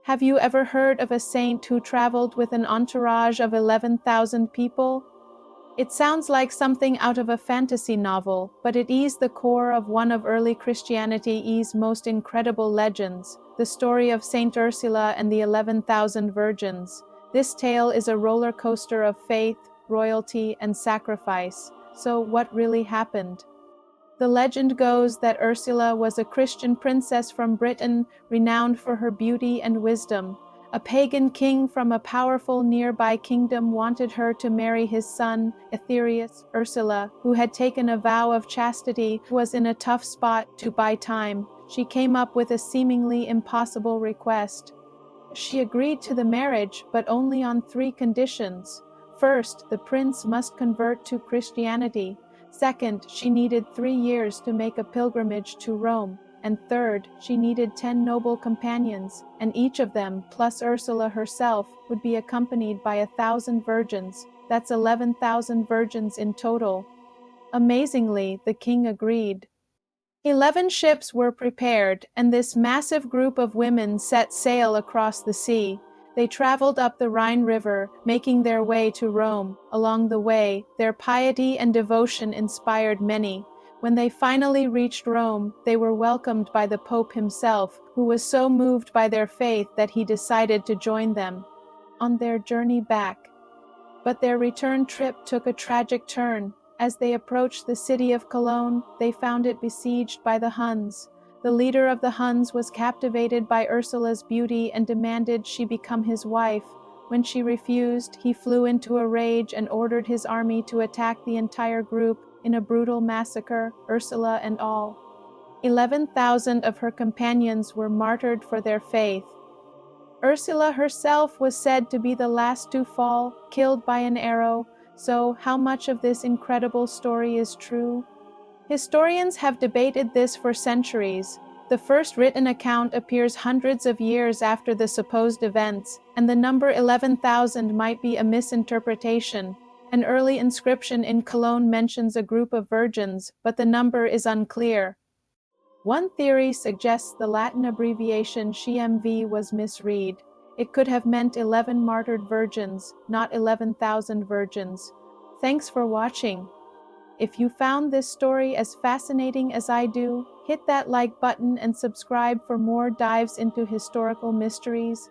Have you ever heard of a saint who traveled with an entourage of 11,000 people? It sounds like something out of a fantasy novel, but it is the core of one of early Christianity's most incredible legends, the story of Saint Ursula and the 11,000 virgins. This tale is a roller coaster of faith, royalty, and sacrifice. So, what really happened? The legend goes that Ursula was a Christian princess from Britain, renowned for her beauty and wisdom. A pagan king from a powerful nearby kingdom wanted her to marry his son, Aetherius. Ursula, who had taken a vow of chastity, was in a tough spot to buy time. She came up with a seemingly impossible request. She agreed to the marriage, but only on 3 conditions. First, the prince must convert to Christianity. Second, she needed 3 years to make a pilgrimage to Rome. And third, she needed 10 noble companions, and each of them, plus Ursula herself, would be accompanied by 1,000 virgins. That's 11,000 virgins in total. Amazingly, the king agreed. 11 ships were prepared, and this massive group of women set sail across the sea. They traveled up the Rhine River, making their way to Rome. Along the way, their piety and devotion inspired many. When they finally reached Rome, they were welcomed by the Pope himself, who was so moved by their faith that he decided to join them on their journey back. But their return trip took a tragic turn. As they approached the city of Cologne, they found it besieged by the Huns. The leader of the Huns was captivated by Ursula's beauty and demanded she become his wife. When she refused, he flew into a rage and ordered his army to attack the entire group in a brutal massacre, Ursula and all. 11,000 of her companions were martyred for their faith. Ursula herself was said to be the last to fall, killed by an arrow. So, how much of this incredible story is true? Historians have debated this for centuries. The first written account appears hundreds of years after the supposed events, and the number 11,000 might be a misinterpretation. An early inscription in Cologne mentions a group of virgins, but the number is unclear. One theory suggests the Latin abbreviation CMV was misread. It could have meant 11 martyred virgins, not 11,000 virgins. Thanks for watching. If you found this story as fascinating as I do, hit that like button and subscribe for more dives into historical mysteries.